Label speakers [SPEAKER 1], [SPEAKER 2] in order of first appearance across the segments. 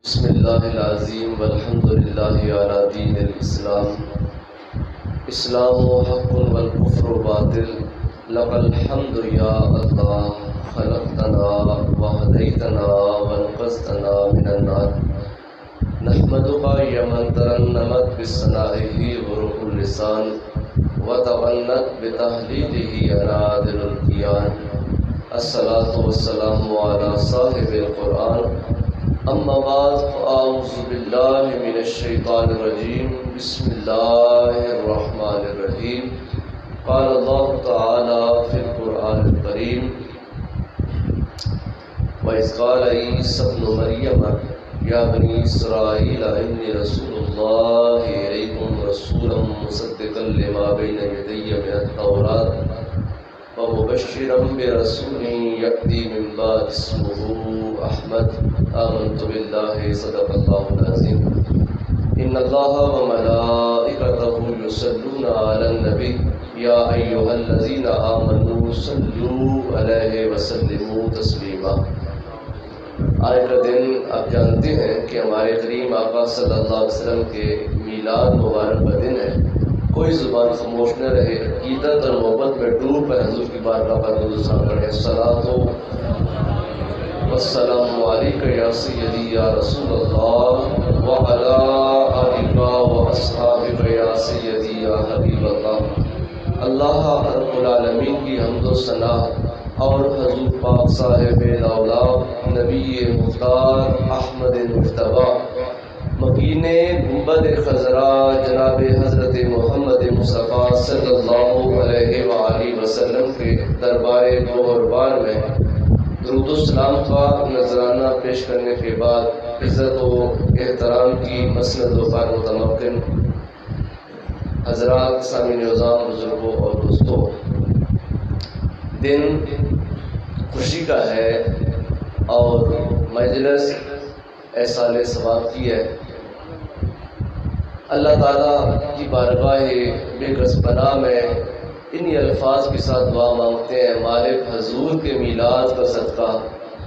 [SPEAKER 1] بسم اللہ العظیم والحمد للہ علی دین الاسلام اسلام و حق والکفر باطل لک الحمد یا اللہ خلقتنا وہدیتنا وانقذتنا من النار نحمدک یا من ترنمت بثنائہ بروح اللسان وتغنت بتہلیلہ انادل الکیان الصلاة والسلام علی صاحب القرآن اما بعد فاعوذ باللہ من الشیطان الرجیم بسم اللہ الرحمن الرحیم قال اللہ تعالی فی القرآن الکریم وَإِذْ قَالَ عِيسَى ابْنُ مَرْيَمَ يَا بَنِي إِسْرَائِيلَ إِنِّي رَسُولُ اللَّهِ إِلَيْكُمْ رَسُولًا مُصَدِّقًا لِمَا بَيْنَ يَدَيَّ مِنَ التَّوْرَاةِ وَمُبَشِّرًا بِرَسُولٍ يَأْتِي مِن بَعْدِي اسْمُهُ أَحْمَدُ آمنت باللہ صدق اللہ العظیم ان اللہ وملائکتہ یصلون علی النبی یا ایہا الذین آمنوا صلوا علیہ وسلموا تسلیما۔ آج کا دن آپ جانتے ہیں کہ ہمارے کریم آقا صلی اللہ علیہ وسلم کے میلاد مبارک کا دن ہے۔ کوئی زبان خاموش نہ رہے، عقیدت اور محبت میں ڈوب کر حضور کی بارگاہ پر درود و سلام پڑھیں۔ السلام علیکم یا سیدی یا رسول اللہ وعلی آلک و اصحابک یا سیدی یا حبیب اللہ۔ اللہ رب العالمین کی حمد و ثنا اور حضور پاک صاحب الاولاد نبی مختار احمد مجتبی مکین گنبد خضرا جناب حضرت محمد مصطفیٰ صلی اللہ علیہ وآلہ وسلم کے دربار گوہربار میں درود و سلام کا نذرانہ پیش کرنے کے بعد عزت و احترام کی مسند و پر متمکن حضرات، سامعین نظام، بزرگوں اور دوستوں، دن خوشی کا ہے اور مجلس احسان ثواب کی ہے۔ اللہ تعالیٰ کی بارگاہ بے کس پناہ میں انہی الفاظ کے ساتھ دعا مانگتے ہیں، مالک حضور کے میلاد کا صدقہ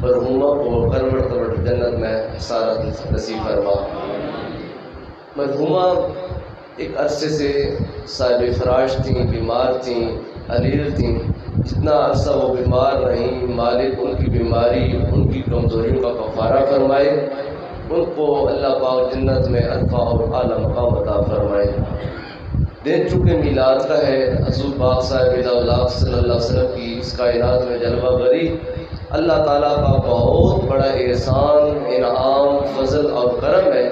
[SPEAKER 1] مرحومہ کو کروٹ کروٹ جنت میں حصارت نصیب فرما۔ مرحومہ ایک عرصے سے صاحب فراش تھیں، بیمار تھیں، علیل تھیں۔ جتنا عرصہ وہ بیمار رہیں، مالک ان کی بیماری، ان کی کمزوریوں کا کفارہ فرمائے، ان کو اللہ پاک جنت میں عرفہ اور اعلیٰ مقام عطا فرمائے۔ دن چونکہ میلاد کا ہے، حضور پاک صاحب الاولاد صلی اللہ علیہ وسلم کی اس کائنات میں جلوہ گری اللہ تعالیٰ کا بہت بڑا احسان، انعام، فضل اور کرم ہے۔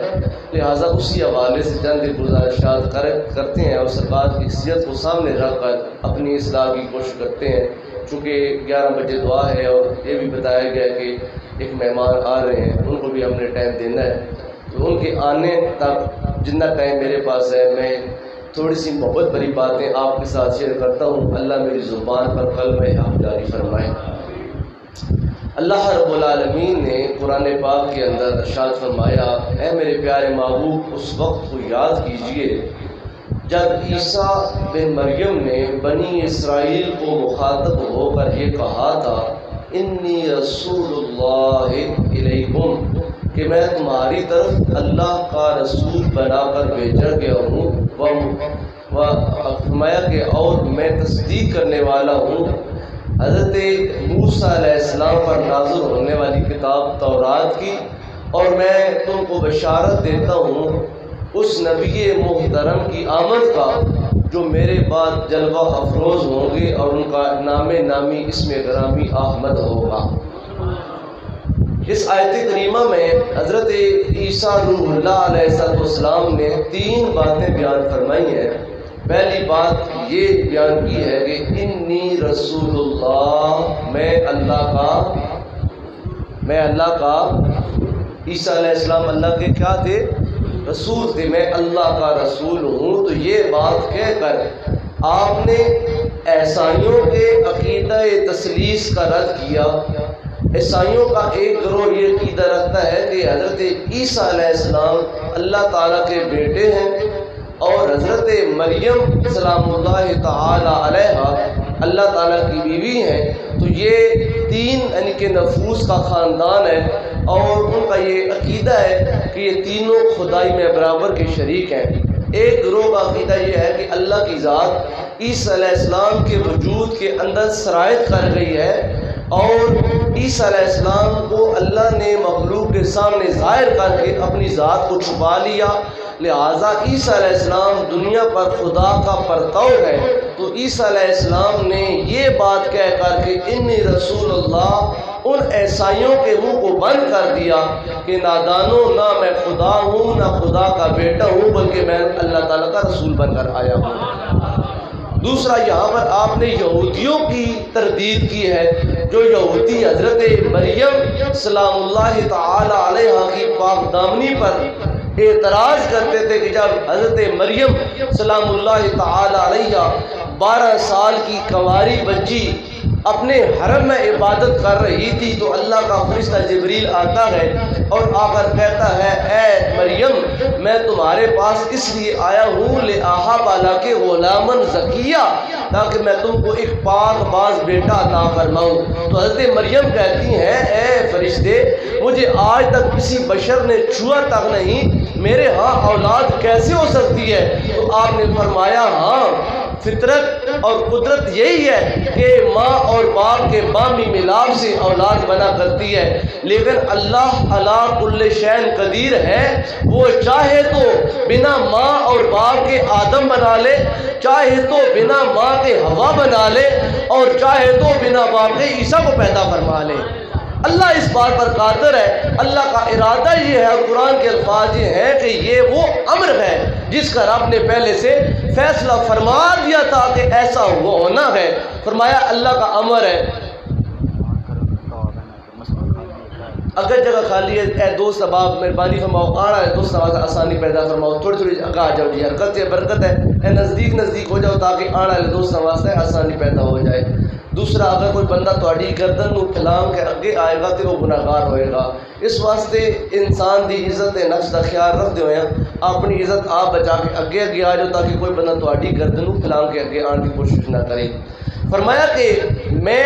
[SPEAKER 1] لہٰذا اسی حوالے سے چند گزارشات کرتے ہیں اور سرکار کی حیثیت کو سامنے رکھ کر اپنی اصلاح کی کوشش کرتے ہیں۔ چونکہ 11 بجے دعا ہے اور یہ بھی بتایا گیا کہ ایک مہمان آ رہے ہیں، ان کو بھی ہم نے ٹائم دینا ہے، تو ان کے آنے تک جتنا ٹائم میرے پاس ہے میں تھوڑی سی محبت بھری باتیں آپ کے ساتھ شیئر کرتا ہوں۔ اللہ میری زبان پر کلمہ حق جاری فرمائے۔ اللہ رب العالمین نے قرآن پاک کے اندر ارشاد فرمایا، اے میرے پیارے محبوب اس وقت کو یاد کیجئے جب عیسیٰ بن مریم نے بنی اسرائیل کو مخاطب ہو کر یہ کہا تھا، انی رسول اللہ الیکم، کہ میں تمہاری طرف اللہ کا رسول بنا کر بھیجا گیا ہوں، فرمایا کہ اور میں تصدیق کرنے والا ہوں حضرت موسیٰ علیہ السلام پر نازل ہونے والی کتاب تورات کی، اور میں تم کو بشارت دیتا ہوں اس نبی محترم کی آمد کا جو میرے بعد جلوہ افروز ہوں گے اور ان کا نام نامی اسم گرامی احمد ہوگا۔ اس آیت کریمہ میں حضرت عیسیٰ روح اللہ علیہ السلام نے 3 باتیں بیان فرمائی ہیں۔ پہلی بات یہ بیان کی ہے کہ انی رسول اللہ، میں اللہ کا عیسیٰ علیہ السلام اللہ کے کیا تھے؟ رسول تھے، میں اللہ کا رسول ہوں۔ تو یہ بات کہہ کر آپ نے عیسائیوں کے عقیدہ تثلیث کا رد کیا۔ عیسائیوں کا ایک گروہ یہ عقیدہ رکھتا ہے کہ حضرت عیسیٰ علیہ السلام اللہ تعالیٰ کے بیٹے ہیں اور حضرت مریم سلام اللہ تعالی علیہا اللہ تعالیٰ کی بیوی ہیں۔ تو یہ 3 یعنی کہ نفوس کا خاندان ہے اور ان کا یہ عقیدہ ہے کہ یہ تینوں خدائی میں برابر کے شریک ہیں۔ ایک گروہ کا عقیدہ یہ ہے کہ اللہ کی ذات عیسیٰ علیہ السلام کے وجود کے اندر سرایت کر گئی ہے اور عیسیٰ علیہ السلام کو اللہ نے مخلوق کے سامنے ظاہر کر کے اپنی ذات کو چھپا لیا، لہٰذا عیسیٰ علیہ السلام دنیا پر خدا کا پرتو ہے۔ تو عیسیٰ علیہ السلام نے یہ بات کہہ کر کے انی رسول اللہ ان عیسائیوں کے منہ کو بند کر دیا کہ نادانوں، نہ میں خدا ہوں نہ خدا کا بیٹا ہوں، بلکہ میں اللہ تعالیٰ کا رسول بن کر آیا ہوں۔ دوسرا، یہاں پر آپ نے یہودیوں کی تردید کی ہے، جو یہودی حضرت مریم سلام اللہ تعالی علیہا کی پاک دامنی پر اعتراض کرتے تھے کہ جب حضرت مریم سلام اللہ تعالی علیہا 12 سال کی کنواری بچی اپنے حرم میں عبادت کر رہی تھی تو اللہ کا فرشتہ جبریل آتا ہے اور آ کر کہتا ہے اے مریم میں تمہارے پاس اس لیے آیا ہوں لآہب لک غلاما زکیہ، تاکہ میں تم کو ایک پاک باز بیٹا عطا فرماؤں۔ تو حضرت مریم کہتی ہیں اے فرشتے، مجھے آج تک کسی بشر نے چھوا تک نہیں، میرے ہاں اولاد کیسے ہو سکتی ہے؟ تو آپ نے فرمایا ہاں، فطرت اور قدرت یہی ہے کہ ماں اور باپ کے بامی ملاپ سے اولاد بنا کرتی ہے، لیکن اللہ علی کل شیء قدیر ہے، وہ چاہے تو بنا ماں اور باپ کے آدم بنا لے، چاہے تو بنا ماں کے ہوا بنا لے، اور چاہے تو بنا باپ کے عیسیٰ کو پیدا فرما لے۔ اللہ اس بات پر قادر ہے، اللہ کا ارادہ یہ ہے اور قرآن کے الفاظ یہ ہیں کہ یہ وہ امر ہے جس کا رب نے پہلے سے فیصلہ فرما دیا تھا کہ ایسا ہونا ہے۔ فرمایا اللہ کا امر ہے۔ اگر جگہ خالی ہے اے دوست احباب مہربانی فرماؤ، آنا ہے دوست آسانی پیدا فرماؤ، تھوڑی تھوڑی جگہ آ جاؤ جی، حرکت ہے برکت ہے، اے نزدیک نزدیک ہو جاؤ تاکہ آنا ہے دوست واسطے آسانی پیدا ہو جائے۔ دوسرا، اگر کوئی بندہ تہاڈی گردن نو پھلام کے اگے آئے گا تو وہ گناہگار ہوئے گا، اس واسطے انسان دی عزت نفس کا خیال رکھتے ہوئے اپنی عزت آپ بچا کے اگے آ جاؤ تاکہ کوئی بندہ تہاڈی گردن نو پھلام کے اگے آنے کی کوشش نہ کرے۔ فرمایا کہ میں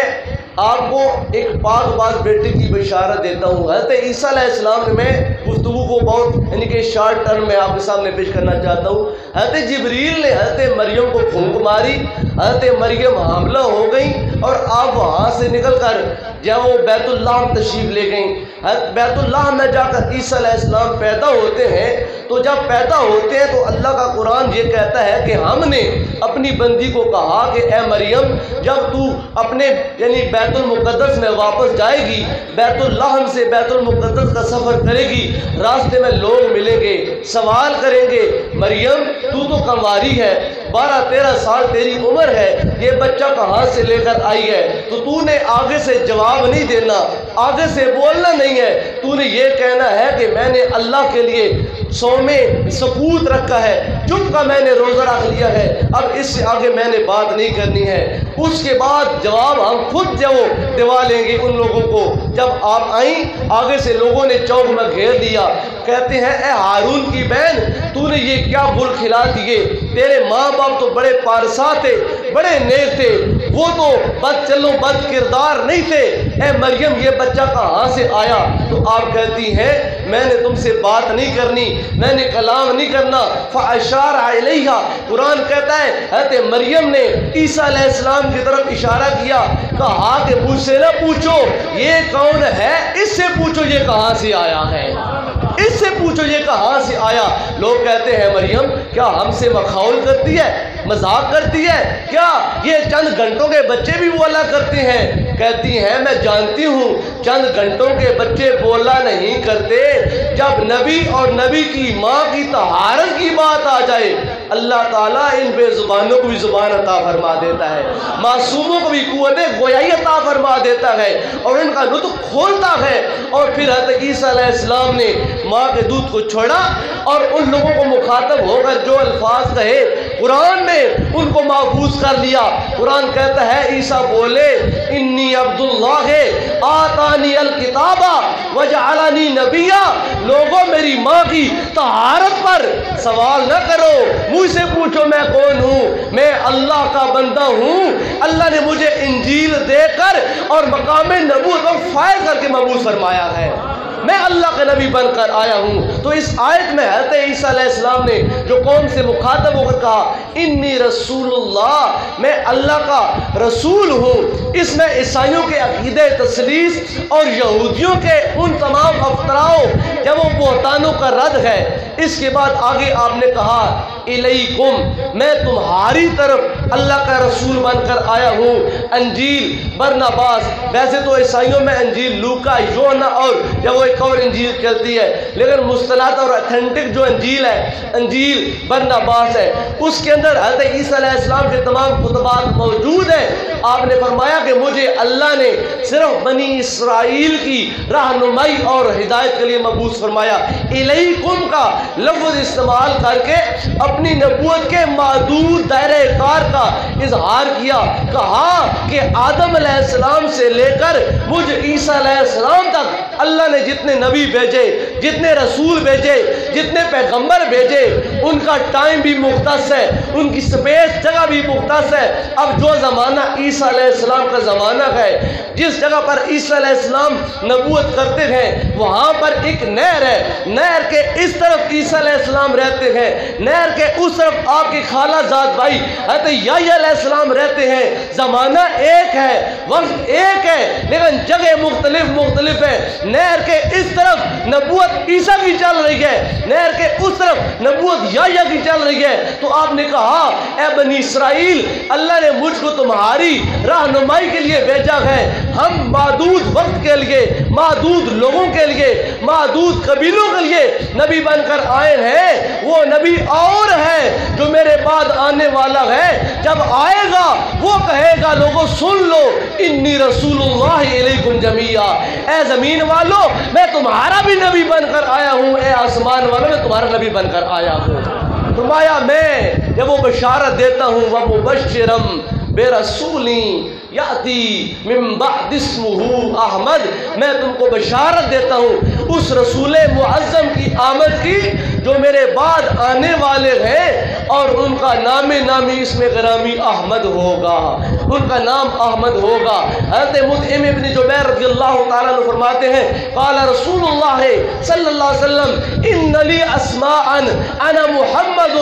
[SPEAKER 1] آپ کو ایک پاک باز بیٹے کی بشارت دیتا ہوں۔ حضرت عیسیٰ علیہ السلام نے، میں گفتگو کو بہت یعنی کہ شارٹ ٹرم میں آپ کے سامنے پیش کرنا چاہتا ہوں۔ حضرت جبریل نے حضرت مریم کو پھونک ماری، حضرت مریم حاملہ ہو گئی اور آپ وہاں سے نکل کر جب وہ بیت اللہ تشریف لے گئیں، بیت اللہ میں جا کر عیسیٰ علیہ السلام پیدا ہوتے ہیں۔ تو جب پیدا ہوتے ہیں تو اللہ کا قرآن یہ کہتا ہے کہ ہم نے اپنی بندی کو کہا کہ اے مریم جب تو اپنے یعنی بیت المقدس میں واپس جائے گی، بیت اللہ سے بیت المقدس کا سفر کرے گی، راستے میں لوگ ملیں گے، سوال کریں گے مریم تو کنواری ہے، 12-13 سال تیری عمر ہے، یہ بچہ کہاں سے لے کر آئی ہے؟ تو نے آگے سے جواب نہیں دینا، آگے سے بولنا نہیں ہے، تو نے یہ کہنا ہے کہ میں نے اللہ کے لیے سومے سکوت رکھا ہے، چپ کا میں نے روزہ رکھ لیا ہے، اب اس سے آگے میں نے بات نہیں کرنی ہے۔ اس کے بعد جواب ہم خود جو دوا لیں گے ان لوگوں کو۔ جب آپ آئیں آگے سے لوگوں نے چوک میں گھیر دیا، کہتے ہیں اے ہارون کی بہن تو نے یہ کیا گل کھلا دیے؟ تیرے ماں باپ تو بڑے پارسا تھے، بڑے نیک تھے، وہ تو بد چلو بد کردار نہیں تھے، اے مریم یہ بچہ کہاں سے آیا؟ تو آپ کہتی ہیں میں نے تم سے بات نہیں کرنی، میں نے کلام نہیں کرنا۔ فاشار علیہا، قرآن کہتا ہے حضرت مریم نے عیسیٰ علیہ السلام کی طرف اشارہ کیا، کہا کہ مجھ سے نہ پوچھو یہ کون ہے، اس سے پوچھو یہ کہاں سے آیا ہے، اس سے پوچھو یہ کہاں سے آیا۔ لوگ کہتے ہیں مریم کیا ہم سے مخاول کرتی ہے، مذاق کرتی ہے کیا؟ یہ چند گھنٹوں کے بچے بھی بولا کرتے ہیں۔ کہتی ہیں میں جانتی ہوں چند گھنٹوں کے بچے بولا نہیں کرتے، جب نبی اور نبی کی ماں کی طہارت کی بات آ جائے اللہ تعالیٰ ان بے زبانوں کو بھی زبان عطا فرما دیتا ہے، معصوموں کو بھی قوت گویائی عطا فرما دیتا ہے اور ان کا نطق کھولتا ہے۔ اور پھر حضرت عیسیٰ علیہ السلام نے ماں کے دودھ کو چھوڑا اور ان لوگوں کو مخاطب ہو کر جو الفاظ کہے قرآن نے ان کو محفوظ کر لیا۔ قرآن کہتا ہے عیسیٰ بولے انی عبداللہ آتانی الکتاب وجعلنی نبیا، لوگوں میری ماں کی طہارت پر سوال نہ کرو، مجھ سے پوچھو میں کون ہوں، میں اللہ کا بندہ ہوں، اللہ نے مجھے انجیل دے کر اور مقام نبوت کو فائز کر کے مبعوث فرمایا ہے۔ میں اللہ کا نبی بن کر آیا ہوں۔ تو اس آیت میں حضرت عیسیٰ علیہ السلام نے جو قوم سے مخاطب ہو کر کہا انی رسول اللہ، میں اللہ کا رسول ہوں، اس میں عیسائیوں کے عقیدہ تثلیث اور یہودیوں کے ان تمام افطراؤں یا وہ بہتانوں کا رد ہے۔ اس کے بعد آگے آپ نے کہا الیکم، میں تمہاری طرف اللہ کا رسول بن کر آیا ہوں۔ انجیل برناباس، ویسے تو عیسائیوں میں انجیل لوکا، یوحنا اور یا وہ ایک اور انجیل چلتی ہے، لیکن مصطلحات اور اتھینٹک جو انجیل ہے انجیل برناباس ہے، اس کے اندر حضرت عیسیٰ علیہ السلام کے تمام خطبات موجود ہیں۔ آپ نے فرمایا کہ مجھے اللہ نے صرف بنی اسرائیل کی رہنمائی اور ہدایت کے لیے مبعوث فرمایا۔ الیکم کا لفظ استعمال کر کے اپنی نبوت کے محدود دائرہ کار کا اظہار کیا، کہا کہ آدم علیہ السلام سے لے کر مجھ عیسیٰ علیہ السلام تک اللہ نے جتنے نبی بھیجے، جتنے رسول بھیجے، جتنے پیغمبر بھیجے، ان کا ٹائم بھی مختص ہے، ان کی سپیس جگہ بھی مختص ہے۔ اب جو زمانہ عیسیٰ علیہ السلام کا زمانہ ہے، جس جگہ پر عیسیٰ علیہ السلام نبوت کرتے ہیں وہاں پر ایک نہر ہے، نہر کے اس طرف عیسیٰ علیہ السلام رہتے ہیں، نہر کے اس طرف آپ کی خالہ زاد بھائی حضرت یحییٰ علیہ السلام رہتے ہیں۔ زمانہ ایک ہے، وقت ایک ہے، لیکن جگہ مختلف ہے۔ نہر کے اس طرف نبوت عیسیٰ کی چل رہی ہے، نہر کے اس طرف نبوت یحییٰ کی چل رہی ہے۔ تو آپ نے کہا اے بنی اسرائیل، اللہ نے مجھ کو تمہاری رہنمائی کے لیے بھیجا ہے۔ ہم محدود وقت کے لیے، محدود لوگوں کے لیے، محدود قبیلوں کے لیے نبی بن کر آئے ہیں۔ وہ نبی اور ہے جو میرے بعد آنے والا ہے، جب آئے گا وہ کہے گا لوگوں سن لو انی رسول اللہ علیکم جمیعا، اے زمین والو میں تمہارا بھی نبی بن کر آیا ہوں، اے آسمان والو میں تمہارا نبی بن کر آیا ہوں۔ فرمایا میں جب وہ بشارت دیتا ہوں وَمُبَشِّرًا بِرَسُولٍ یاتی من بعد اسمہ احمد، میں تم کو بشارت دیتا ہوں اس رسول معظم کی آمد کی جو میرے بعد آنے والے ہیں، اور ان کا نام نامی اس میں گرامی احمد ہوگا، ان کا نام احمد ہوگا۔ حضرت مطعم ابن جبیر رضی اللہ تعالیٰ عنہ فرماتے ہیں قال رسول اللہ صلی اللہ علیہ وسلم ان لی اسماء انا محمد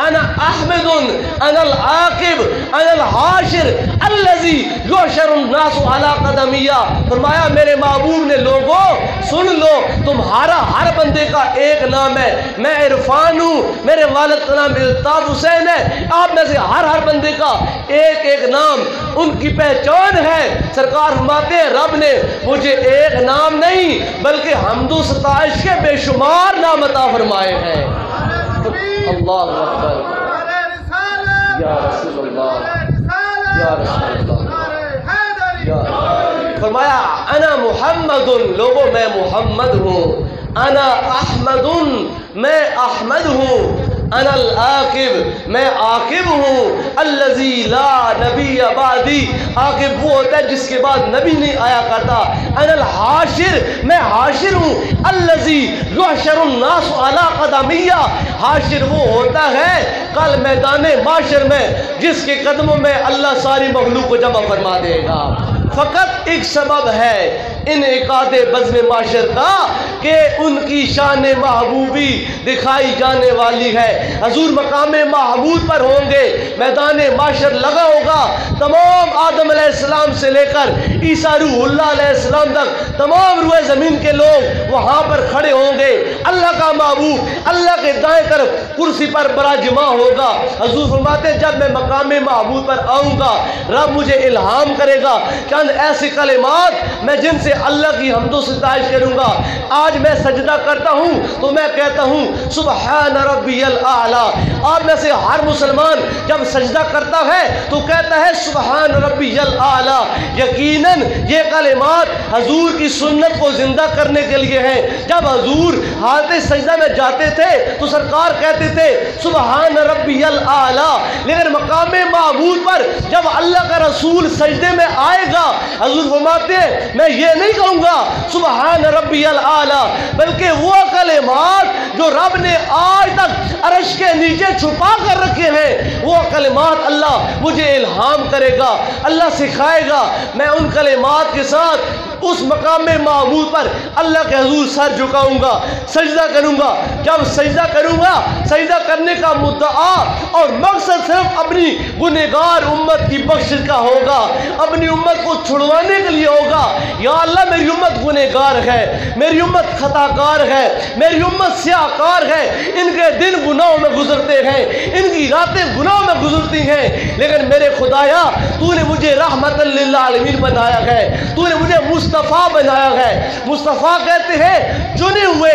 [SPEAKER 1] انا احمد انا العاقب انا الحاشر الذی یحشر الناس علی قدمیہ۔ فرمایا میرے محبوب نے لوگوں سن لو تمہارا ہر بندے کا ایک نام ہے، میں عرفان ہوں، میرے والد کا نام الطاف حسین ہے، آپ میں سے ہر بندے کا ایک ایک نام ان کی پہچان ہے۔ سرکار فرماتے ہیں رب نے مجھے ایک نام نہیں بلکہ حمد و ستائش کے بے شمار نام عطا فرمائے ہیں۔ اللہ اکبر، یا رسول اللہ، یا رسول اللہ۔ فرمایا انا محمد، لوگوں میں محمد ہوں، انا احمد، میں احمد ہوں، انا العاقب، میں عاقب ہوں، الذی لا نبی بعدی، عاقب وہ ہوتا ہے جس کے بعد نبی نہیں آیا کرتا، انا الحاشر، میں حاشر ہوں، الذی یحشر الناس علی قدمیہ، حاشر وہ ہوتا ہے کل میدان معاشر میں جس کے قدموں میں اللہ ساری مخلوق کو جمع فرما دے گا۔ فقط ایک سبب ہے انعقاد بزم معاشر کا کہ ان کی شان محبوبی دکھائی جانے والی ہے۔ حضور مقام محمود پر ہوں گے، میدان معاشر لگا ہوگا، تمام آدم علیہ السلام سے لے کر عیسیٰ روح اللہ علیہ السلام تک تمام روئے زمین کے لوگ وہاں پر کھڑے ہوں گے۔ اللہ کا محبوب اللہ کے دائیں طرف کرسی پر براجماں ہوگا۔ حضور فرماتے ہیں جب میں مقام محمود پر آؤں گا رب مجھے الہام کرے گا چند ایسے کلمات میں جن سے اللہ کی حمد و ستائش کروں گا۔ آج میں سجدہ کرتا ہوں تو میں کہتا ہوں سبحان ربی الاعلی۔ آپ میں سے ہر مسلمان جب سجدہ کرتا ہے تو کہتا ہے سبحان ربی الاعلی۔ یقیناً یہ کلمات حضور کی سنت کو زندہ کرنے کے لیے ہیں۔ جب حضور حالت سجدہ میں جاتے تھے تو سرکار کہتے تھے سبحان ربی الاعلی، لیکن مقام معبود پر جب اللہ کا رسول سجدے میں آئے گا حضور فرماتے ہیں میں یہ نہیں کہوں گا سبحان ربی الاعلی، بلکہ وہ کلمات جو رب نے آج تک عرش کے نیچے چھپا کر رکھے ہیں وہ کلمات اللہ مجھے الہام کرے گا، اللہ سکھائے گا، میں ان کلمات کے ساتھ اس مقام معبود پر اللہ کے حضور سر جھکاؤں گا، سجدہ کروں گا۔ جب سجدہ کروں گا، سجدہ کرنے کا مدعا اور مقصد صرف اپنی گنہگار امت کی بخشش کا ہوگا، اپنی امت کو چھڑوانے کے لیے ہوگا۔ یا اللہ میری امت گنہگار ہے، میری امت خطا کار ہے، میری امت سیاہ کار ہے، ان کے دن گناہوں میں گزرتے ہیں، ان کی راتیں گناہوں میں گزرتی ہیں، لیکن میرے خدایا تو نے مجھے رحمت للعالمین بنایا ہے، تو نے مجھے مصطفیٰ بنایا ہے۔ مصطفیٰ کہتے ہیں چنے ہوئے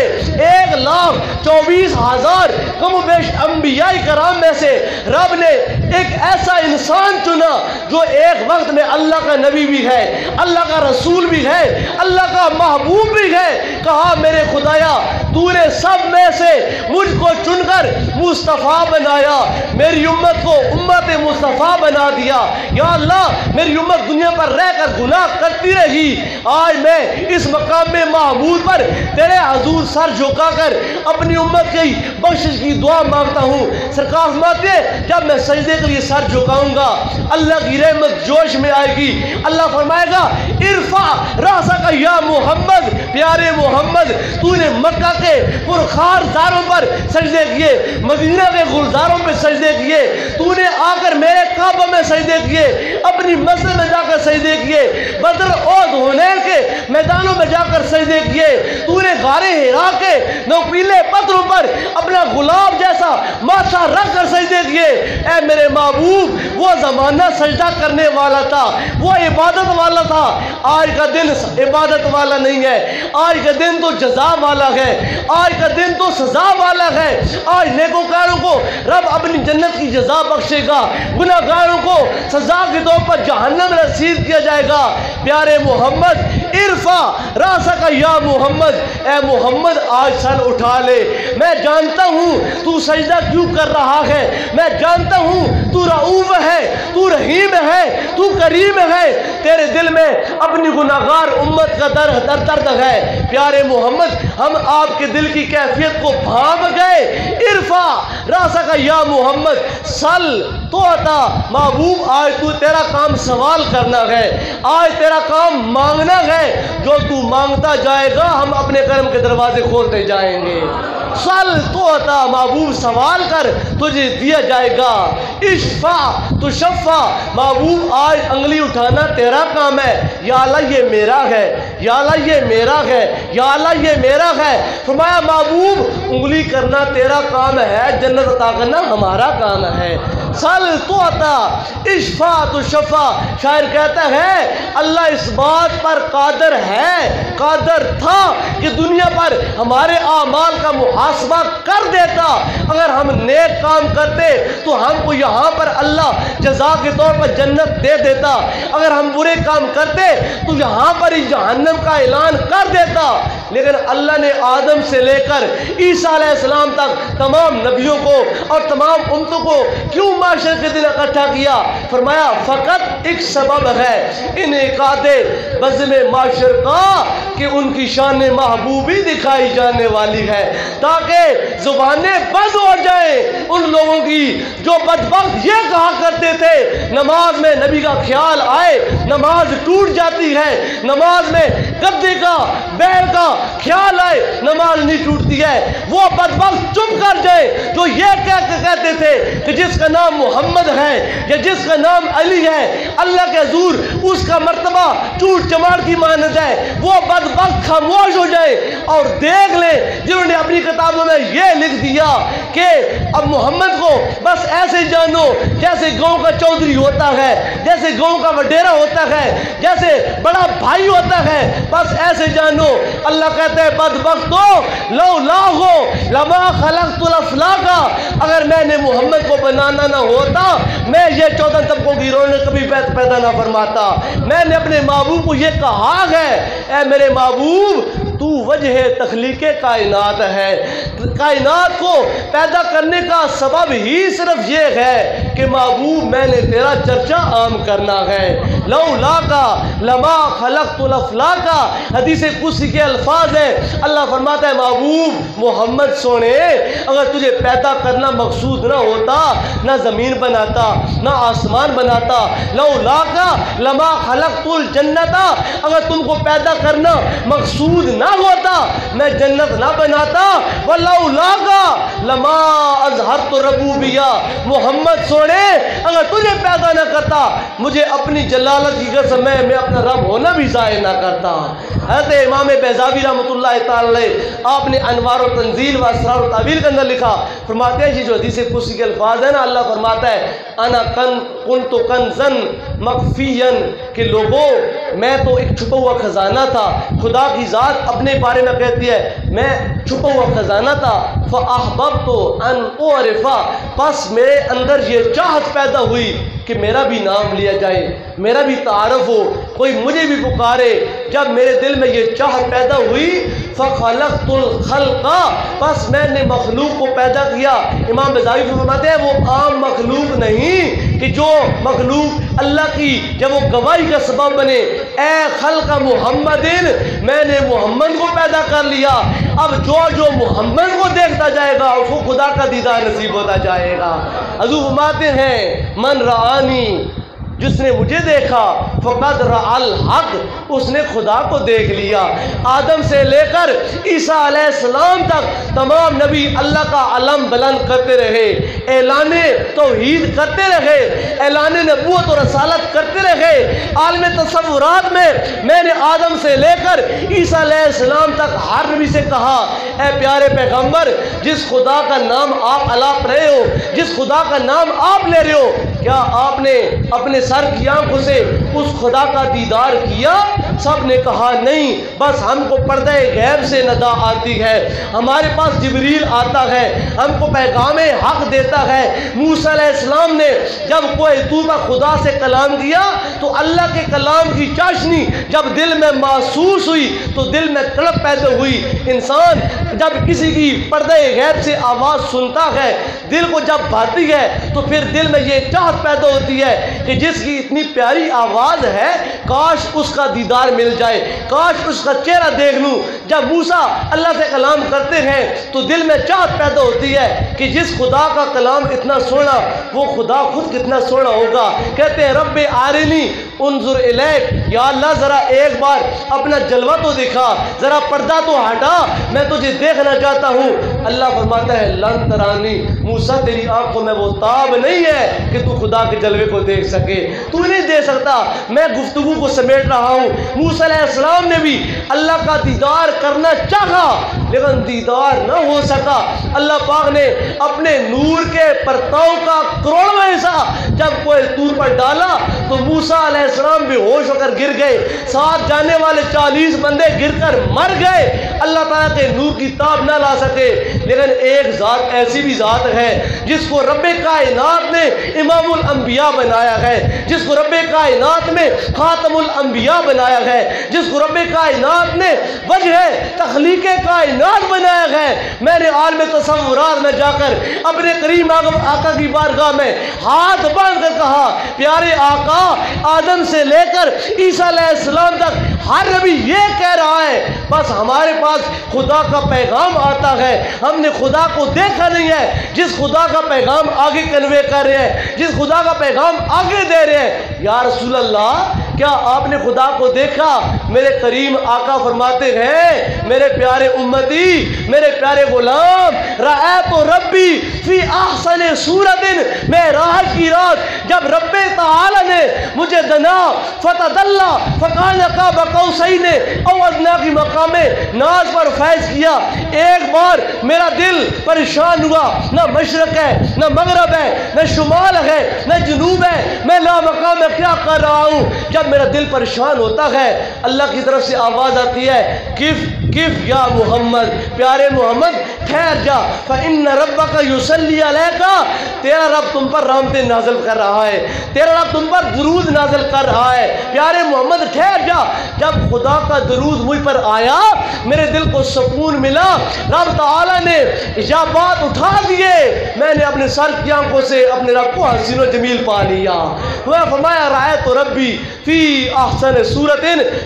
[SPEAKER 1] 1,24,000 کم و بیش انبیاء کرام میں سے رب نے ایک ایسا انسان چنا جو ایک وقت میں اللہ کا نبی بھی ہے، اللہ کا رسول بھی ہے، اللہ کا محبوب بھی ہے۔ کہا میرے خدایا تو نے سب میں سے مجھ کو چن کر مصطفیٰ بنایا، میری امت کو امت مصطفیٰ بنا دیا۔ یا اللہ میری امت دنیا پر رہ کر گناہ کرتی رہی، آج میں اس مقام محمود پر تیرے حضور سر جھکا کر اپنی امت کی بخشش کی دعا مانگتا ہوں۔ سرکار فرماتے ہیں جب میں سجدے کے لیے سر جھکاؤں گا اللہ کی رحمت جوش میں آئے گی، اللہ فرمائے گا ارفع راسک یا محمد، پیارے محمد تو نے مکہ کے پرخار زاروں پر سجدے کیے، مدینہ کے گلزاروں پہ سجدے کیے، تو نے آ کر میرے کعبہ میں سجدے کیے، اپنی مسجد میں جا کر سجدے کیے، بدر احد حنین کے میدانوں میں جا کر سجدے کیے، تو نے غار حرا کے نوکیلے پتھروں پر اپنا گلاب جیسا ماتھا رکھ کر سجدے کیے۔ اے میرے محبوب وہ زمانہ سجدہ کرنے والا تھا، وہ عبادت والا تھا، آج کا دن عبادت والا نہیں ہے، آج کا دن تو جزا والا ہے، آج کا دن تو سزا والا ہے۔ آج نیکوکاروں کو رب اپنی جنت کی جزا بخشے گا، گناہگاروں کو سزا کے طور پر جہنم رسید کیا جائے گا۔ پیارے محمد ارفع راسک یا محمد، اے محمد آج سر اٹھا لے، میں جانتا ہوں تو سجدہ کیوں کر رہا ہے، میں جانتا ہوں تو رؤوف ہے، تو رحیم ہے، تو کریم ہے، تیرے دل میں اپنی گناہگار امت کا درد ہے۔ پیارے محمد ہم آپ کے دل کی کیفیت کو بھانپ گئے۔ ارفع راسک یا محمد سل تو عطا، محبوب آج تو تیرا کام سوال کرنا ہے، آج تیرا کام مانگنا ہے، جو تو مانگتا جائے گا ہم اپنے کرم کے دروازے کھولتے جائیں گے۔ سل تو عطا، محبوب سوال کر تجھے دیا جائے گا۔ اشفع تو شفع، محبوب آج انگلی اٹھانا تیرا کام ہے، یا اللہ یہ میرا ہے، یا اللہ یہ میرا ہے، یا اللہ یہ میرا ہے۔ فرمایا محبوب انگلی کرنا تیرا کام ہے، جنت عطا کرنا ہمارا کام ہے۔ سل تو عطا، اشفع تو شفع، شاعر کہتا ہے اللہ اس بات پر قادر ہے، قادر تھا کہ دنیا پر ہمارے اعمال کا محاسبہ کر دیتا، اگر ہم نیک کام کرتے تو ہم کو یہاں پر اللہ جزا کے طور پر جنت دے دیتا، اگر ہم برے کام کرتے تو یہاں پر ہی جہنم کا اعلان کر دیتا۔ لیکن اللہ نے آدم سے لے کر عیسیٰ علیہ السلام تک تمام نبیوں کو اور تمام امتوں کو کیوں معاشر کے دن اکٹھا کیا؟ فرمایا فقط ایک سبب ہے انعقاد بزم معاشر کا کہ ان کی شان محبوبی دکھائی جانے والی ہے، تاکہ زبانیں بند ہو جائیں ان لوگوں کی جو بدبخت یہ کہا کرتے تھے نماز میں نبی کا خیال آئے نماز ٹوٹ جاتی ہے، نماز میں گدے کا بیل کا خیال آئے نماز نہیں ٹوٹتی ہے۔ وہ بدبخت چپ کر جائے جو یہ کہتے تھے کہ جس کا نام محمد ہے یا جس کا نام علی ہے اللہ کے حضور اس کا مرتبہ ٹوٹ چماڑ کی مانند ہے، وہ بدبخت خاموش ہو جائے اور دیکھ لیں جنہوں نے اپنی کتابوں میں یہ لکھ دیا کہ اب محمد کو بس ایسے جانو جیسے گاؤں کا چودھری ہوتا ہے، جیسے گاؤں کا وڈیرا ہوتا ہے، جیسے بڑا بھائی ہوتا ہے، بس ایسے جانو۔ اللہ کہتا ہے بدبختو لولا ہو لما خلقت الافلاک، اگر میں نے محمد کو بنانا نہ ہوتا میں یہ 14 طبقوں کی رونق کبھی پیدا نہ فرماتا۔ میں نے اپنے محبوب کو یہ کہا ہے اے میرے محبوب تو وجہ تخلیق کائنات ہے، کائنات کو پیدا کرنے کا سبب ہی صرف یہ ہے کہ محبوب میں نے تیرا چرچا عام کرنا ہے. لولا کا لما خلقت الافلاکا، حدیث قدسی کے الفاظ ہیں. اللہ فرماتا ہے محبوب محمد سونے اگر تجھے پیدا کرنا مقصود نہ ہوتا نہ زمین بناتا نہ آسمان بناتا. لولا کا لما خلقت الجنتا، اگر تم کو پیدا کرنا مقصود نہ ہوتا میں جنت نہ بناتا. ولولا کا لما اظہرت ربوبیہ، محمد سونے اگر تجھے پیدا نہ کرتا مجھے اپنی جلالت کی قسم میں اپنا رب ہونا بھی ظاہر نہ کرتا. حضرت امام بیضاوی رحمۃ اللہ تعالی آپ نے انوار و تنزیل و اسرار و تعبیر کے اندر لکھا، فرماتے ہیں جو حدیث قدسی کے الفاظ ہیں نا، اللہ فرماتا ہے انا کنت کنزن مخفیًا، کہ لوگوں میں تو ایک چھپا ہوا خزانہ تھا. خدا کی ذات اپنے بارے میں کہتی ہے میں چھپا ہوا خزانہ تھا. فاحببت ان اعرف، پس میرے اندر یہ چاہت پیدا ہوئی کہ میرا بھی نام لیا جائے، میرا بھی تعارف ہو، کوئی مجھے بھی پکارے. جب میرے دل میں یہ چاہت پیدا ہوئی فخلقت الخلق، پس میں نے مخلوق کو پیدا کیا. امام بیضاوی فرماتے ہیں وہ عام مخلوق نہیں کہ جو مخلوق اللہ کی جب وہ گواہی کا سبب بنے. اے خلق محمد، میں نے محمد کو پیدا کر لیا. اب جو محمد کو دیکھتا جائے گا اس کو خدا کا دیدار نصیب ہوتا جائے گا. حضور فرماتے ہیں من رآنی، جس نے مجھے دیکھا فقد رأى الحق، اس نے خدا کو دیکھ لیا. آدم سے لے کر عیسیٰ علیہ السلام تک تمام نبی اللہ کا علم بلند کرتے رہے، اعلان توحید کرتے رہے، اعلان نبوت و رسالت کرتے رہے. عالم تصورات میں نے آدم سے لے کر عیسیٰ علیہ السلام تک ہر نبی سے کہا اے پیارے پیغمبر، جس خدا کا نام آپ الاپ رہے ہو، جس خدا کا نام آپ لے رہے ہو، کیا آپ نے اپنے سر کی آنکھوں سے اس خدا کا دیدار کیا؟ سب نے کہا نہیں، بس ہم کو پردہ غیب سے ندا آتی ہے، ہمارے پاس جبریل آتا ہے، ہم کو پیغام حق دیتا ہے. موسیٰ علیہ السلام نے جب کوئی طور پر خدا سے کلام کیا تو اللہ کے کلام کی چاشنی جب دل میں محسوس ہوئی تو دل میں تڑپ پیدا ہوئی. انسان جب کسی کی پردہ غیب سے آواز سنتا ہے دل کو جب بھاتی ہے تو پھر دل میں یہ چاہت پیدا ہوتی ہے کہ جس کی اتنی پیاری آواز ہے کاش اس کا دیدار مل جائے، کاش اس کا چہرہ دیکھ لوں. جب موسیٰ اللہ سے کلام کرتے ہیں تو دل میں چاہت پیدا ہوتی ہے کہ جس خدا کا کلام اتنا سونا وہ خدا خود کتنا سونا ہوگا. کہتے ہیں رب آرنی انظر الیک، یا اللہ ذرا ایک بار اپنا جلوہ تو دکھا، ذرا پردہ تو ہٹا، میں تجھے دیکھنا چاہتا ہوں. اللہ فرماتا ہے لن ترانی، موسیٰ تیری آنکھوں میں وہ تاب نہیں ہے کہ تو خدا کے جلوے کو دیکھ سکے، تو نہیں دے سکتا. میں گفتگو کو سمیٹ رہا ہوں. موسیٰ علیہ السلام نے بھی اللہ کا دیدار کرنا چاہا لیکن دیدار نہ ہو سکا. اللہ پاک نے اپنے نور کے پرتاؤ کا کروڑواں حصہ جب کوئی طور پر ڈالا تو موسیٰ علیہ السلام بے ہوش ہو کر گر گئے، ساتھ جانے والے 40 بندے گر کر مر گئے. اللہ تعالیٰ کے نور کی تاب نہ لا سکے. لیکن ایک ذات ایسی بھی ذات ہے جس کو رب کائنات نے امام الانبیاء بنایا ہے، جس کو رب کائنات میں خاتم الانبیاء بنایا ہے، جس کو رب کائنات نے وجہ تخلیق کائنات بنایا ہے. میں نے عالم تصورات میں جا کر اپنے کریم آقا کی بارگاہ میں ہاتھ باندھ کر کہا پیارے آقا، آدم سے لے کر عیسیٰ علیہ السلام تک ہر نبی یہ کہہ رہا ہے بس ہمارے پاس خدا کا پیغام آتا ہے، ہم نے خدا کو دیکھا نہیں ہے. جس خدا کا پیغام آگے کنوے کر رہے ہیں، جس خدا کا پیغام آگے دے رہے ہیں. یا رسول اللہ کیا آپ نے خدا کو دیکھا؟ میرے کریم آقا فرماتے ہیں میرے پیارے امتی، میرے پیارے غلام، رأیت ربی فی احسن صورت، میں راحت کی رات جب رب تعالی نے مجھے دنا فتدلا فکان قاب قوسین او ادنی کی مقام ناز پر فیض کیا. ایک بار میرا دل پریشان ہوا، نہ مشرق ہے نہ مغرب ہے نہ شمال ہے نہ جنوب ہے، میں لا مقام میں کیا کر رہا ہوں. جب میرا دل پریشان ہوتا ہے اللہ کی طرف سے آواز آتی ہے کف کف یا محمد، پیارے محمد ٹھہر ٹھہر جا فإن ربک یصلی علیک، تیرا رب تم پر رحمتیں نازل کر رہا ہے، تیرا رب تم پر درود نازل کر رہا ہے۔ پیارے محمد ٹھہر جا، جب خدا کا درود مجھ پر آیا میرے دل کو سکون ملا، رب تعالیٰ نے اجابات اٹھا دیے، میں نے اپنے سر کی آنکھوں سے اپنے رب کو حسین و جمیل پا لیا۔ وہ فرمایا رأیت ربی فی احسن صورت،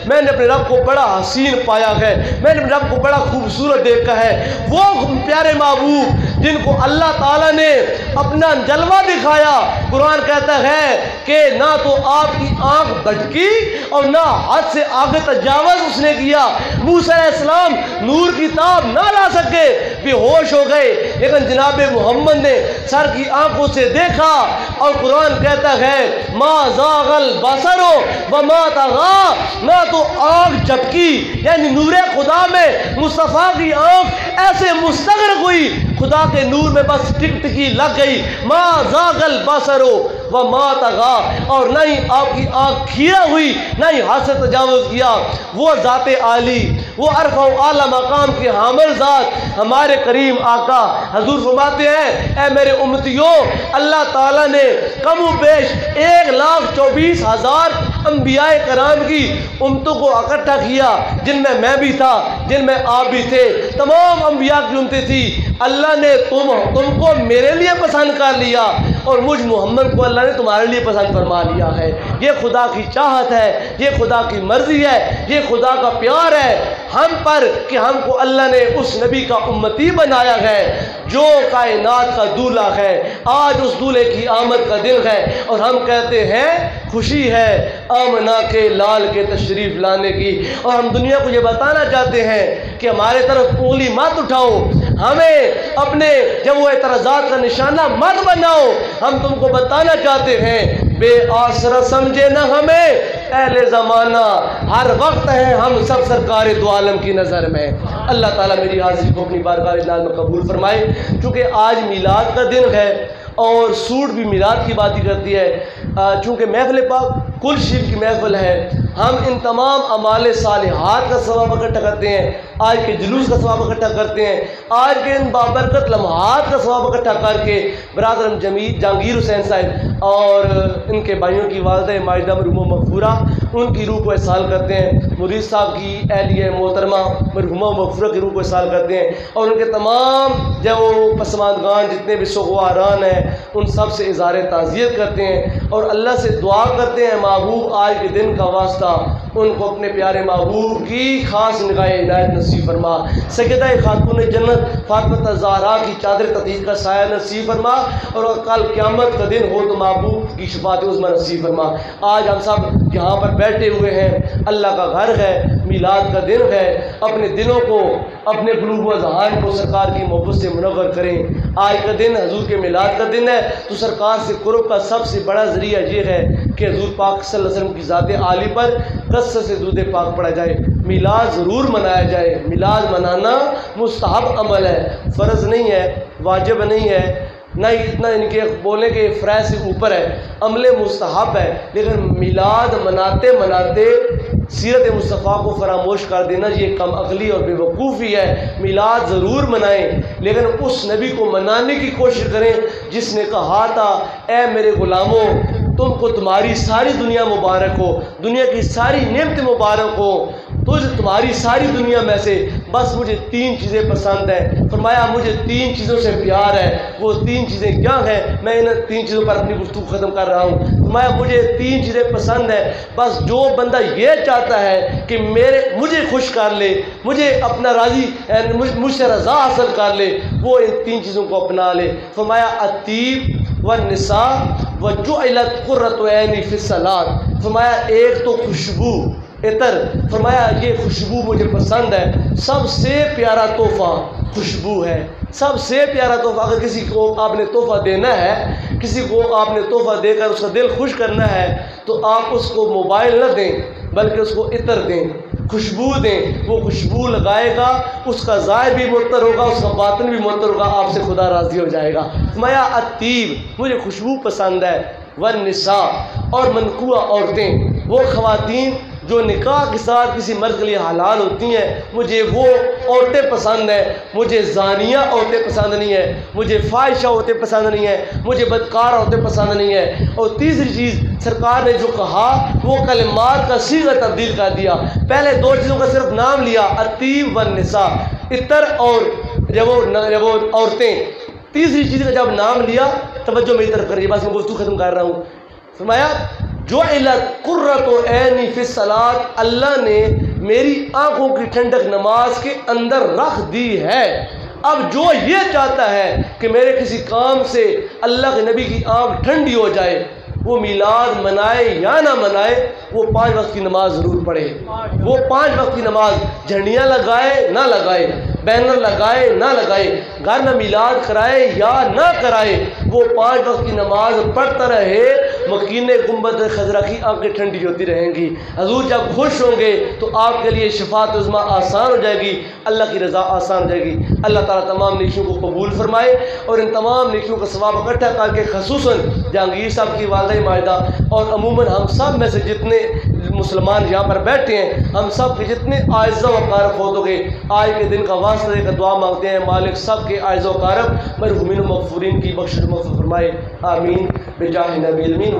[SPEAKER 1] میں نے اپنے رب کو بڑا حسین پایا ہے، میں نے اپنے رب کو بڑا خوبصورت دیکھا ہے۔ وہ پیارے محبوب جن کو اللہ تعالیٰ نے اپنا جلوہ دکھایا، قرآن کہتا ہے کہ نہ تو آپ کی آنکھ بھٹکی اور نہ حد سے آگے تجاوز اس نے کیا۔ موسیٰ علیہ السلام نور کی تاب نہ لا سکے، بے ہوش ہو گئے، لیکن جناب محمد نے سر کی آنکھوں سے دیکھا، اور قرآن کہتا ہے ما زاغ البصر وما طغی، نہ تو آنکھ جھپکی، یعنی نور خدا میں مصطفیٰ کی آنکھ ایسے مستغرق ہوئی، خدا کے نور میں بس ٹک ٹکی لگ گئی۔ ما زاغ البصر وما طغی، اور نہ ہی آپ کی آنکھ کھیرا ہوئی، نہ ہی حد سے تجاوز کیا۔ وہ ذات عالی، وہ عرف و اعلیٰ مقام کی حامل ذات ہمارے کریم آقا حضور فرماتے ہیں اے میرے امتیوں، اللہ تعالیٰ نے کم و بیش 1,24,000 انبیاء کرام کی امتوں کو اکٹھا کیا، جن میں بھی تھا، جن میں آپ بھی تھے، تمام انبیاء کی امتیں تھی۔ اللہ نے تم کو میرے لیے پسند کر لیا، اور مجھ محمد کو اللہ نے تمہارے لیے پسند فرما لیا ہے۔ یہ خدا کی چاہت ہے، یہ خدا کی مرضی ہے، یہ خدا کا پیار ہے ہم پر کہ ہم کو اللہ نے اس نبی کا امتی بنایا ہے جو کائنات کا دولہ ہے۔ آج اس دولے کی آمد کا دن ہے، اور ہم کہتے ہیں خوشی ہے آمنہ کے لال کے تشریف لانے کی، اور ہم دنیا کو یہ بتانا چاہتے ہیں کہ ہمارے طرف انگلی مت اٹھاؤ، ہمیں اپنے جب وہ اعتراضات کا نشانہ مت بناؤ۔ ہم تم کو بتانا چاہتے ہیں بے آسرا سمجھے نہ ہمیں اہل زمانہ، ہر وقت ہیں ہم سب سرکار دو عالم کی نظر میں۔ اللہ تعالیٰ میری حاضری کو اپنی بارگاہ اجلال میں قبول فرمائے۔ چونکہ آج میلاد کا دن ہے اور سوٹ بھی میلاد کی بات ہی کرتی ہے، چونکہ محفل پاک کل شریف کی محفل ہے، ہم ان تمام اعمال صالحات کا ثواب اکٹھا کرتے ہیں، آج کے جلوس کا ثواب اکٹھا کرتے ہیں، آج کے ان بابرکت لمحات کا ثواب اکٹھا کر کے برادر جہانگیر حسین صاحب اور ان کے بھائیوں کی والدہ ماجدہ مرحومہ مغفورہ، ان کی روح کو احسال کرتے ہیں، مرید صاحب کی اہلیہ محترمہ مرحومہ مغفورہ کی روح کو احسال کرتے ہیں، اور ان کے تمام جو پسماندگان جتنے بھی سوگواران ہیں ان سب سے اظہار تعزیت کرتے ہیں، اور اللہ سے دعا کرتے ہیں محبوب آج کے دن کا واسطہ ان کو اپنے پیارے محبوب کی خاص نگاہ عنایت نصیب فرما، سیدہ خاتون جنت فاطمہ الزہرا کی چادر تطہیر کا سایہ نصیب فرما، اور کل قیامت کا دن ہو تو محبوب کی شفاعت عظمیٰ نصیب فرما۔ آج ہم سب یہاں پر بیٹھے ہوئے ہیں، اللہ کا گھر ہے، میلاد کا دن ہے، اپنے دلوں کو اپنے قلوب و اذہان کو سرکار کی محبت سے منور کریں۔ آج کا دن حضور کے میلاد کا دن ہے، تو سرکار سے قرب کا سب سے بڑا ذریعہ یہ ہے کہ حضور پاک صلی اللہ علیہ وسلم کی ذات عالی پر کثرت سے درود پاک پڑھا جائے، میلاد ضرور منایا جائے۔ میلاد منانا مستحب عمل ہے، فرض نہیں ہے، واجب نہیں ہے، نہ اتنا ان کے بولنے کے فرائض سے اوپر ہے، عمل مستحب ہے، لیکن میلاد مناتے مناتے سیرت مصطفیٰ کو فراموش کر دینا یہ کم عقلی اور بے وقوفی ہے۔ میلاد ضرور منائیں، لیکن اس نبی کو منانے کی کوشش کریں جس نے کہا تھا اے میرے غلاموں تم کو تمہاری ساری دنیا مبارک ہو، دنیا کی ساری نعمت مبارک ہو، تمہاری ساری دنیا میں سے بس مجھے 3 چیزیں پسند ہیں۔ فرمایا مجھے 3 چیزوں سے پیار ہے، وہ 3 چیزیں کیا ہیں؟ میں ان 3 چیزوں پر اپنی گفتگو ختم کر رہا ہوں۔ فرمایا مجھے 3 چیزیں پسند ہیں، بس جو بندہ یہ چاہتا ہے کہ مجھے خوش کر لے، مجھے اپنا راضی مجھ سے رضا حاصل کر لے، وہ ان 3 چیزوں کو اپنا لے۔ فرمایا الطیب والنساء وجعلت قرۃ عینی فی الصلاۃ، فرمایا ایک تو خوشبو عطر، فرمایا یہ خوشبو مجھے پسند ہے، سب سے پیارا تحفہ خوشبو ہے، سب سے پیارا تحفہ۔ اگر کسی کو آپ نے تحفہ دینا ہے، کسی کو آپ نے تحفہ دے کر اس کا دل خوش کرنا ہے، تو آپ اس کو موبائل نہ دیں بلکہ اس کو عطر دیں، خوشبو دیں، وہ خوشبو لگائے گا، اس کا ظاہر بھی معطر ہوگا، اس کا باطن بھی معطر ہوگا، آپ سے خدا راضی ہو جائے گا۔ فرمایا الطیب مجھے خوشبو پسند ہے، والنساء اور منقوع عورتیں، وہ خواتین جو نکاح کے ساتھ کسی مرد کے لیے حلال ہوتی ہیں، مجھے وہ عورتیں پسند ہیں، مجھے زانیہ عورتیں پسند نہیں ہیں، مجھے فاحشہ عورتیں پسند نہیں ہیں، مجھے بدکار عورتیں پسند نہیں ہیں۔ اور تیسری چیز سرکار نے جو کہا وہ کلمات کا صیغہ تبدیل کر دیا۔ پہلے دو چیزوں کا صرف نام لیا، الطیب والنساء، عطر اور جب وہ عورتیں، تیسری چیز کا جب نام لیا، توجہ میری طرف کریے، بس میں گفتگو ختم کر رہا ہوں۔ فرمایا جعلت قرۃ عینی فی الصلاۃ، اللہ نے میری آنکھوں کی ٹھنڈک نماز کے اندر رکھ دی ہے۔ اب جو یہ چاہتا ہے کہ میرے کسی کام سے اللہ کے نبی کی آنکھ ٹھنڈی ہو جائے، وہ میلاد منائے یا نہ منائے، وہ 5 وقت کی نماز ضرور پڑھے۔ وہ 5 وقت کی نماز جھنڈیاں لگائے نہ لگائے، بینر لگائے نہ لگائے، گھر میں میلاد کرائے یا نہ کرائے، وہ 5 وقت کی نماز پڑھتا رہے، مکین گنبد خضرا کی آنکھیں ٹھنڈی ہوتی رہیں گی۔ حضور جب خوش ہوں گے تو آپ کے لیے شفاعت عظمیٰ آسان ہو جائے گی، اللہ کی رضا آسان ہو جائے گی۔ اللہ تعالیٰ تمام نیکیوں کو قبول فرمائے اور ان تمام نیکیوں کا ثواب اکٹھا کر کے خصوصاً جہانگیر صاحب کی والدہ ماجدہ اور عموماً ہم سب میں سے جتنے مسلمان یہاں پر بیٹھے ہیں، ہم سب کے جتنے عاجزہ و کارب فوت ہو گئے، آج کے دن کا واسطہ دے کر دعا مانگتے ہیں، مالک سب کے عاجزہ و کارب مرحومین و مغفورین کی بخشش مغفور فرمائے، آمین بجاہ نبی الامین۔